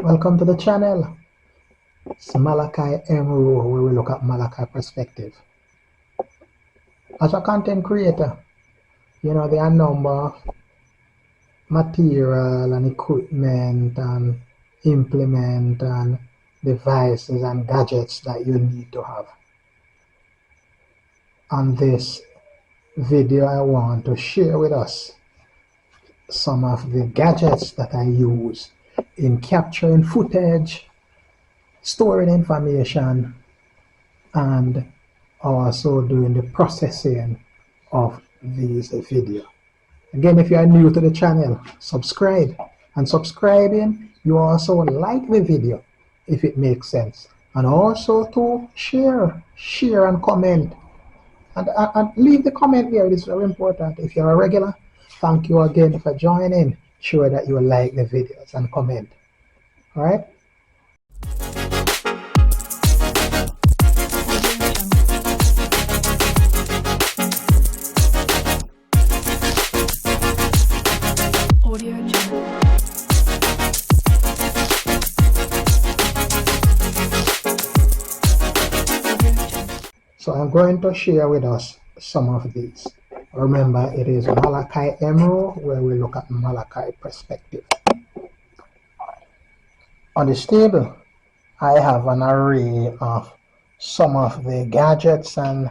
Welcome to the channel. It's mmmrowe, where we look at Malachi perspective. As a content creator, there are a number of material and equipment and implement and devices and gadgets that you need to have. On this video, I want to share with us some of the gadgets that I use in capturing footage, storing information, and also doing the processing of these videos. Again, if you are new to the channel, subscribe. And subscribing, you also like the video if it makes sense. And also to share and comment. And leave the comment there, it is very important. If you're a regular, thank you again for joining. Sure that you like the videos and comment. All right? So I'm going to share with us some of these. Remember, it is Malachi mmmrowe, where we look at Malachi perspective. On this table, I have an array of some of the gadgets and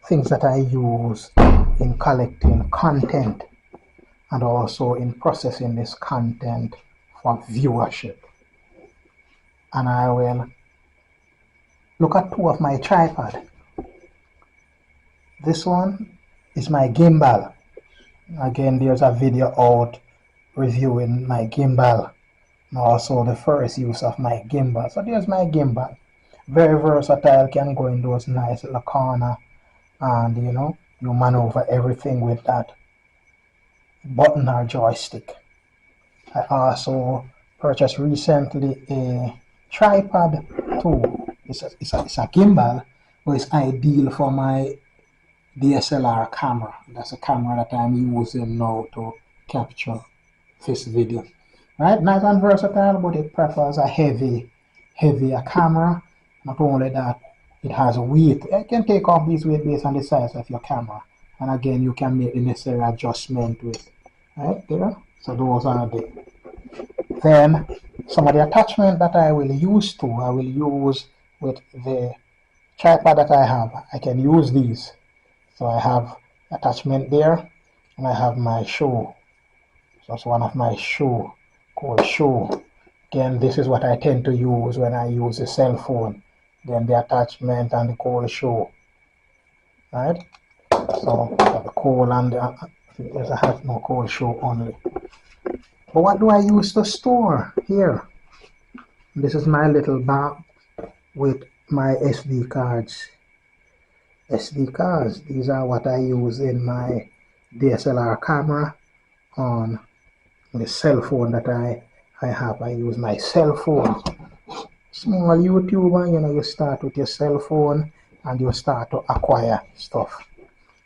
things that I use in collecting content and also in processing this content for viewership. And I will look at two of my tripods. This one is my gimbal. Again, there's a video out reviewing my gimbal and also the first use of my gimbal. So there's my gimbal. Very versatile, can go in those nice little corner, and you maneuver everything with that button or joystick. I also purchased recently a tripod too. It's a gimbal, but it's ideal for my DSLR camera. That's a camera that I'm using now to capture this video. Right, nice and versatile, but it prefers a heavier camera. Not only that, it has weight. You can take off this weight based on the size of your camera, and again, you can make the necessary adjustment with right there. So those are the. Then some of the attachment that I will use with the tripod that I have. I can use these. So I have attachment there, and I have my show. So it's one of my show called show. Again, this is what I tend to use when I use a cell phone. Then the attachment and the cold show. Right? So the cold and I have no cold show only. But what do I use to store here? This is my little bag with my SD cards. SD cards, these are what I use in my DSLR camera on the cell phone that I have. I use my cell phone. Small YouTuber, you start with your cell phone and you start to acquire stuff.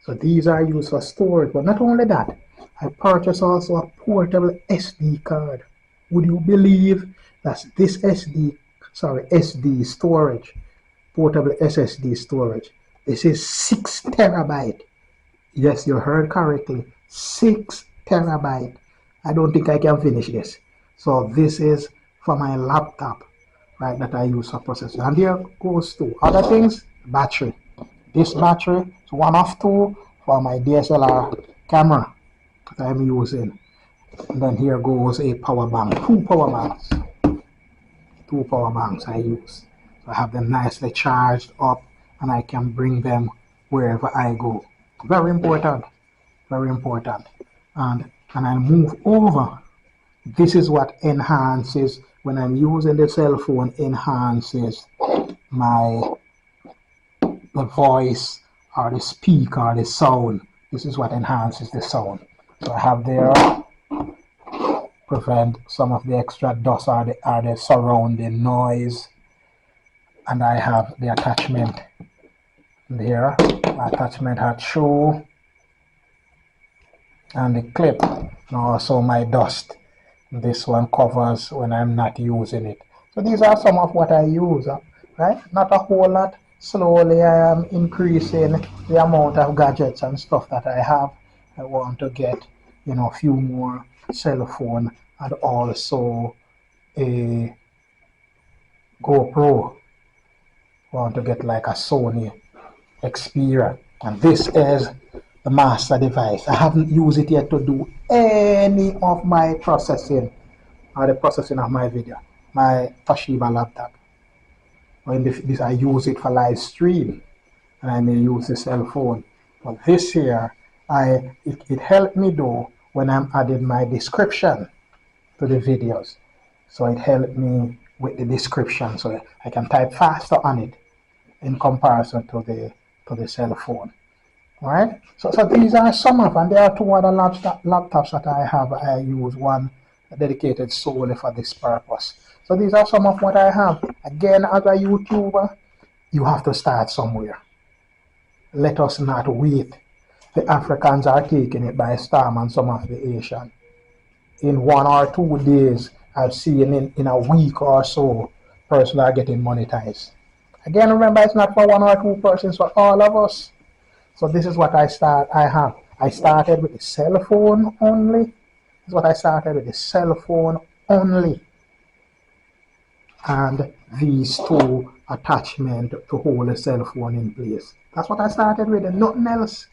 So these are used for storage, but not only that, I purchased also a portable SD card. Would you believe that this SD storage, portable SSD storage, this is 6 terabyte. Yes, you heard correctly, 6 terabyte. I don't think I can finish this. So this is for my laptop, right, that I use for processing. And there goes to other things, battery. This battery is one of two for my DSLR camera that I'm using. And then here goes a power bank, two power banks I use. So I have them nicely charged up, and I can bring them wherever I go. Very important, very important. And I'll move over. This is what enhances, when I'm using the cell phone, enhances the voice or the speaker or the sound. This is what enhances the sound. So I have there, prevent some of the extra dust or the surrounding noise. And I have the attachment there. My attachment had show and the clip, and also my dust This one covers when I'm not using it. So these are some of what I use, right? Not a whole lot. Slowly I am increasing the amount of gadgets and stuff that I have. I want to get, a few more cell phone and also a GoPro. I want to get like a Sony Xperia. And this is the master device. I haven't used it yet to do any of my processing or the processing of my video. My Toshiba laptop. When this I use it for live stream, and I may use the cell phone. But this here, it helped me do when I'm adding my description to the videos. So it helped me with the description, so I can type faster on it in comparison to the cell phone. All right. So these are some of, and there are two other laptops that I have. I use one dedicated solely for this purpose. So these are some of what I have. Again, as a YouTuber, you have to start somewhere. Let us not wait. The Africans are taking it by storm, and some of the Asian. In 1 or 2 days, I've seen in a week or so, persons are getting monetized. Again, remember, it's not for 1 or 2 persons, for all of us. So this is what I have. I started with the cell phone only. This is what I started with, the cell phone only. And these 2 attachments to hold the cell phone in place. That's what I started with, and nothing else.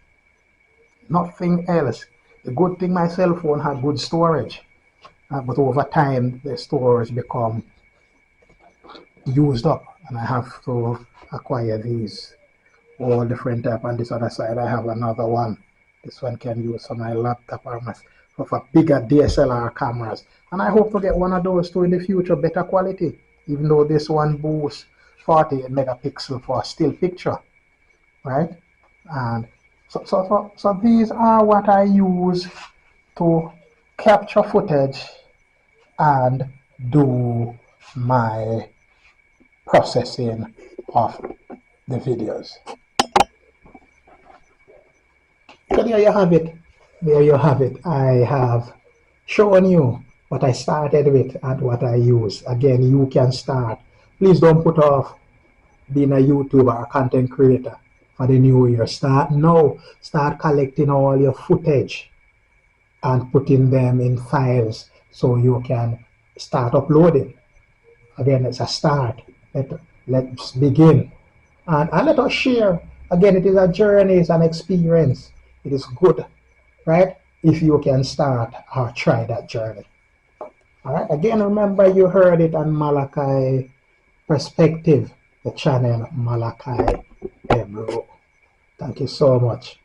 Nothing else. The good thing, my cell phone had good storage. But over time, the storage become used up, and I have to acquire these. All different type. On this other side, I have another one. This one can use for my laptop or for bigger DSLR cameras. And I hope to get one of those too in the future, better quality. Even though this one boosts 48 megapixel for a still picture, right? And so these are what I use to capture footage and do my processing of the videos. So there you have it. There you have it. I have shown you what I started with and what I use. Again, you can start. Please don't put off being a YouTuber or content creator for the new year. Start now. Start collecting all your footage and putting them in files so you can start uploading. Again, it's a start. Let's begin. And let us share. Again, it is a journey, it's an experience. It is good, right? If you can start or try that journey. All right. Again, remember you heard it on Malachi Perspective, the channel Malachi mmmrowe. Thank you so much.